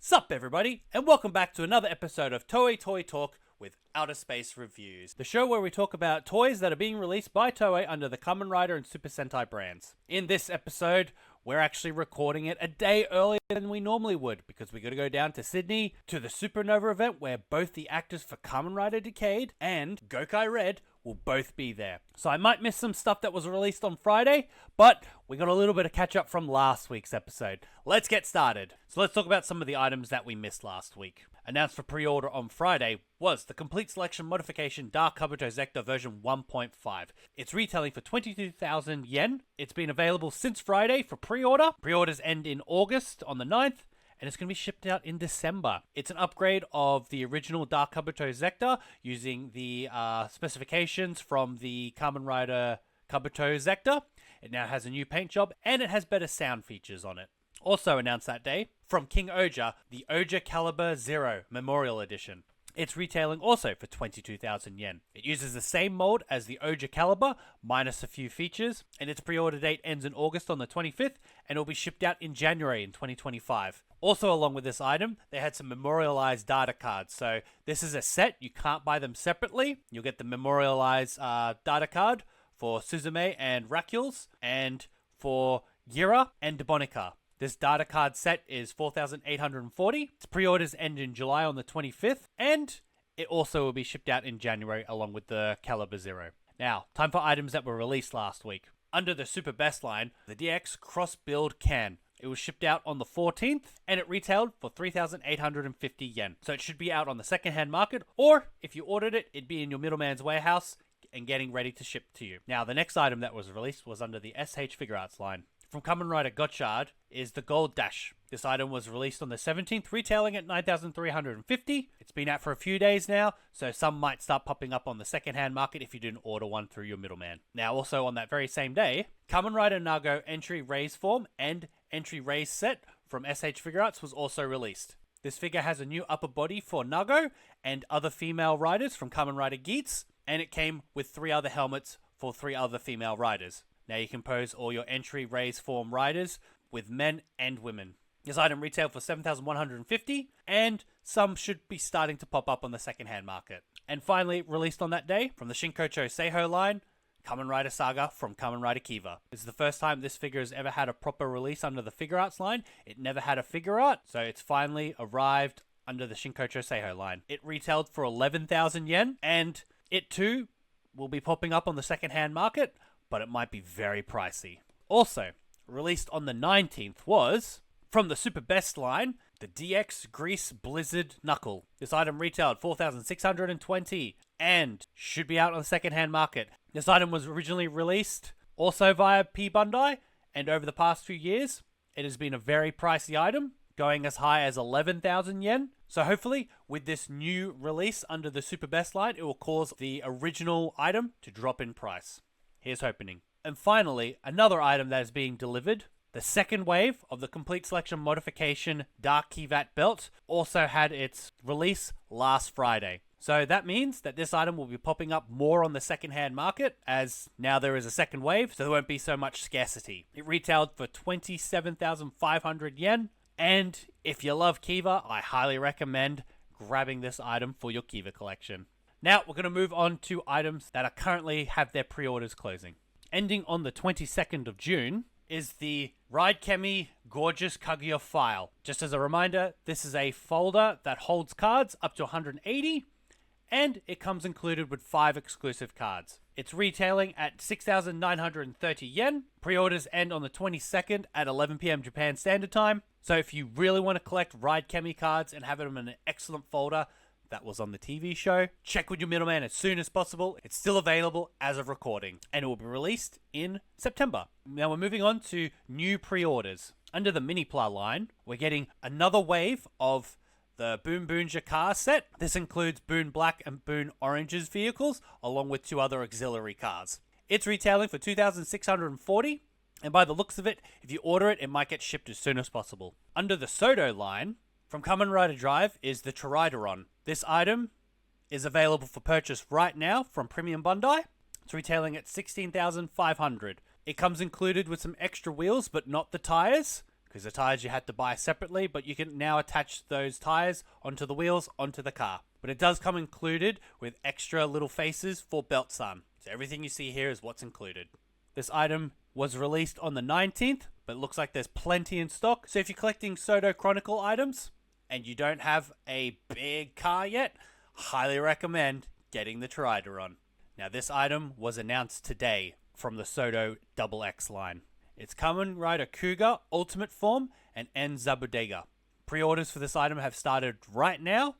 Sup everybody, and welcome back to another episode of Toei Toy Talk with Outer Space Reviews, the show where we talk about toys that are being released by Toei under the Kamen Rider and Super Sentai brands. In this episode, we're actually recording it a day earlier than we normally would because we got to go down to Sydney to the Supernova event where both the actors for Kamen Rider Decade and Gokai Red will both be there. So I might miss some stuff that was released on Friday, but we got a little bit of catch up from last week's episode. Let's get started. So let's talk about some of the items that we missed last week. Announced for pre-order on Friday was the Complete Selection Modification Dark Kabuto Zector version 1.5. It's retailing for 22,000 yen. It's been available since Friday for pre-order. Pre-orders end in August on the 9th. And it's going to be shipped out in December. It's an upgrade of the original Dark Kabuto Zector using the specifications from the Kamen Rider Kabuto Zector. It now has a new paint job and it has better sound features on it. Also announced that day, from King Oja, the Oja Caliber Zero Memorial Edition. It's retailing also for 22,000 yen. It uses the same mold as the Oja Caliber, minus a few features, and its pre-order date ends in August on the 25th, and it will be shipped out in January in 2025. Also along with this item, they had some memorialized data cards. So this is a set, you can't buy them separately. You'll get the memorialized data card for Suzume and Racules, and for Gira and Debonica. This data card set is 4,840. Its pre-orders end in July on the 25th, and it also will be shipped out in January along with the Caliber Zero. Now, time for items that were released last week. Under the Super Best line, the DX Cross Build Can. It was shipped out on the 14th, and it retailed for 3,850 yen. So it should be out on the secondhand market, or if you ordered it, it'd be in your middleman's warehouse and getting ready to ship to you. Now, the next item that was released was under the SH Figure Arts line. From Kamen Rider Gotchard is the Gold Dash. This item was released on the 17th, retailing at 9,350. It's been out for a few days now, so some might start popping up on the secondhand market if you didn't order one through your middleman. Now, also on that very same day, Kamen Rider Nago Entry Raise Form and Entry Raise Set from SH Figure Arts was also released. This figure has a new upper body for Nago and other female riders from Kamen Rider Geats, and it came with 3 other helmets for 3 other female riders. Now you can pose all your entry raise form riders with men and women. This item retailed for 7,150, and some should be starting to pop up on the secondhand market. And finally, released on that day, from the Shinkocho Seiho line, Kamen Rider Saga from Kamen Rider Kiva. This is the first time this figure has ever had a proper release under the Figure Arts line. It never had a figure art, so it's finally arrived under the Shinkocho Seiho line. It retailed for 11,000 yen, and it too will be popping up on the secondhand market, but it might be very pricey. Also, released on the 19th was, from the Super Best line, the DX Grease Blizzard Knuckle. This item retailed 4,620 and should be out on the secondhand market. This item was originally released also via P Bandai, and over the past few years, it has been a very pricey item, going as high as 11,000 yen. So hopefully, with this new release under the Super Best line, it will cause the original item to drop in price. Here's hoping. And finally, another item that is being delivered, the second wave of the Complete Selection Modification Dark Kivat Belt, also had its release last Friday. So that means that this item will be popping up more on the secondhand market, as now there is a second wave, so there won't be so much scarcity. It retailed for 27,500 yen, and if you love Kiva, I highly recommend grabbing this item for your Kiva collection. Now, we're going to move on to items that are currently have their pre-orders closing. Ending on the 22nd of June is the Ride Chemi Gorgeous Kaguya File. Just as a reminder, this is a folder that holds cards up to 180, and it comes included with 5 exclusive cards. It's retailing at 6,930 yen. Pre-orders end on the 22nd at 11 PM Japan Standard Time. So if you really want to collect Ride Chemi cards and have them in an excellent folder that was on the TV show, check with your middleman as soon as possible. It's still available as of recording, and it will be released in September. Now we're moving on to new pre-orders. Under the Mini-Pla line, we're getting another wave of the Boon Boonja car set. This includes Boon Black and Boon Orange's vehicles, along with 2 other auxiliary cars. It's retailing for 2,640, and by the looks of it, if you order it, it might get shipped as soon as possible. Under the Soto line, from Kamen Rider Drive is the Trideron. This item is available for purchase right now from Premium Bandai. It's retailing at 16,500. It comes included with some extra wheels, but not the tires, because the tires you had to buy separately, but you can now attach those tires onto the wheels onto the car. But it does come included with extra little faces for belt sun. So everything you see here is what's included. This item was released on the 19th, but it looks like there's plenty in stock. So if you're collecting Soto Chronicle items and you don't have a big car yet, highly recommend getting the Trideron. Now this item was announced today from the Soto XX line. It's Kamen Rider Cougar Ultimate Form and N Zabudega. Pre-orders for this item have started right now.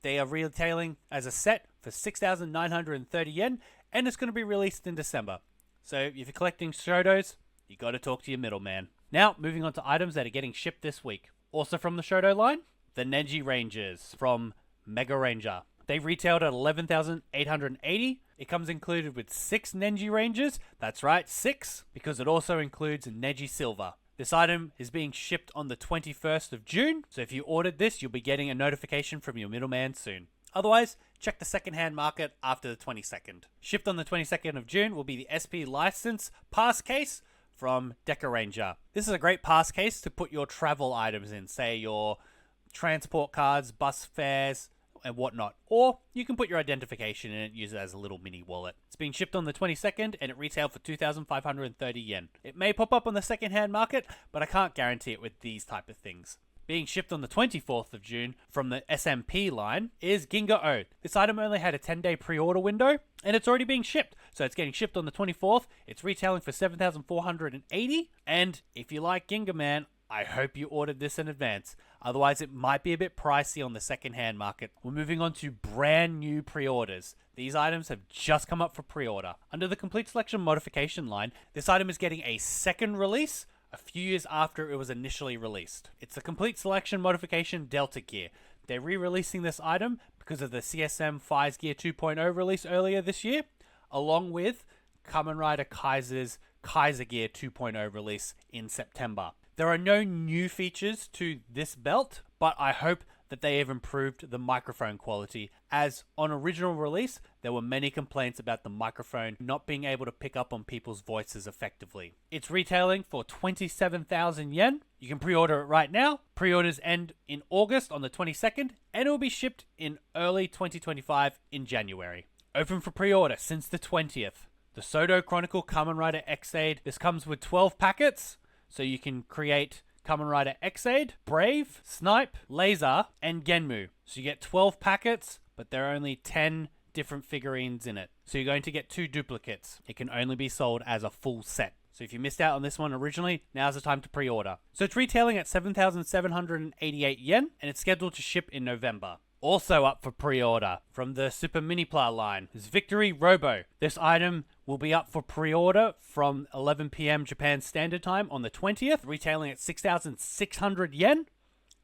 They are retailing as a set for 6,930 yen, and it's going to be released in December. So if you're collecting Shotos, you got to talk to your middleman. Now, moving on to items that are getting shipped this week. Also from the Shoto line, the Neji Rangers from Mega Ranger. They retailed at 11,880. It comes included with 6 Neji Rangers. That's right, 6, because it also includes Neji Silver. This item is being shipped on the 21st of June, so if you ordered this, you'll be getting a notification from your middleman soon. Otherwise, check the secondhand market after the 22nd. Shipped on the 22nd of June will be the SP License Pass Case from Deca Ranger. This is a great pass case to put your travel items in, say your transport cards, bus fares, and whatnot. Or you can put your identification in it and use it as a little mini wallet. It's being shipped on the 22nd and it retailed for 2,530 yen. It may pop up on the secondhand market, but I can't guarantee it with these type of things. Being shipped on the 24th of June from the SMP line is Ginga O. This item only had a 10-day pre-order window and it's already being shipped. So it's getting shipped on the 24th. It's retailing for 7,480. And if you like Ginga Man, I hope you ordered this in advance. Otherwise, it might be a bit pricey on the second-hand market. We're moving on to brand new pre-orders. These items have just come up for pre-order. Under the Complete Selection modification line, this item is getting a second release a few years after it was initially released. It's the Complete Selection modification Delta Gear. They're re-releasing this item because of the CSM Fires Gear 2.0 release earlier this year, along with Kamen Rider Kaiser's Kaiser Gear 2.0 release in September. There are no new features to this belt, but I hope that they have improved the microphone quality, as on original release, there were many complaints about the microphone not being able to pick up on people's voices effectively. It's retailing for 27,000 yen. You can pre-order it right now. Pre-orders end in August on the 22nd, and it will be shipped in early 2025 in January. Open for pre-order since the 20th. The Soto Chronicle Kamen Rider X-Aid. This comes with 12 packets. So you can create Kamen Rider X-Aid, Brave, Snipe, Laser, and Genmu. So you get 12 packets, but there are only 10 different figurines in it. So you're going to get 2 duplicates. It can only be sold as a full set. So if you missed out on this one originally, now's the time to pre-order. So it's retailing at 7,788 yen, and it's scheduled to ship in November. Also up for pre-order from the Super Minipla line is Victory Robo. This item will be up for pre-order from 11 PM Japan Standard Time on the 20th, retailing at 6,600 yen.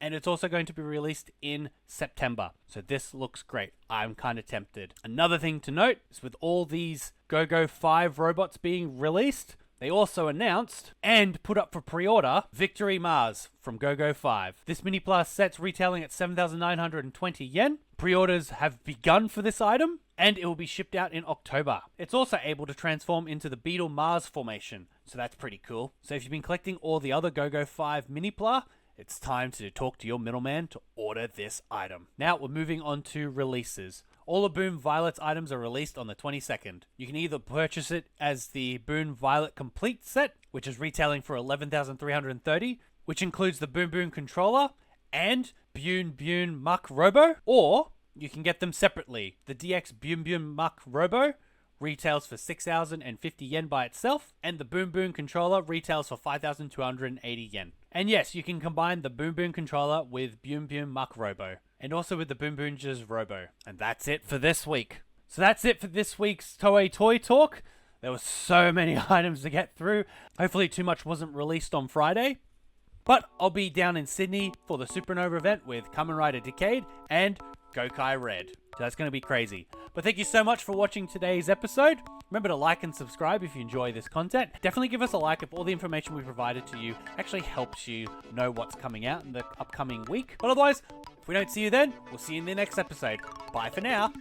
And it's also going to be released in September. So this looks great. I'm kind of tempted. Another thing to note is with all these Go-Go 5 robots being released, they also announced and put up for pre-order Victory Mars from Go-Go 5. This Mini Plus set's retailing at 7,920 yen. Pre-orders have begun for this item, and it will be shipped out in October. It's also able to transform into the Beetle Mars formation, so that's pretty cool. So if you've been collecting all the other Go-Go 5 Mini Plus, it's time to talk to your middleman to order this item. Now we're moving on to releases. All the Boom Violet's items are released on the 22nd. You can either purchase it as the Boom Violet Complete set, which is retailing for 11,330, which includes the Boom Boom controller and Boom Muck Robo, or you can get them separately. The DX Boom Muck Robo retails for 6,050 yen by itself, and the Boom Boom controller retails for 5,280 yen. And yes, you can combine the Boom Boom controller with Boom Muck Robo, and also with the Boom Boomers Robo. And that's it for this week. So that's it for this week's Toei Toy Talk. There were so many items to get through. Hopefully too much wasn't released on Friday. But I'll be down in Sydney for the Supernova event with Kamen Rider Decade and Gokai Red. So that's going to be crazy. But thank you so much for watching today's episode. Remember to like and subscribe if you enjoy this content. Definitely give us a like if all the information we provided to you actually helps you know what's coming out in the upcoming week. But otherwise, if we don't see you then, we'll see you in the next episode. Bye for now.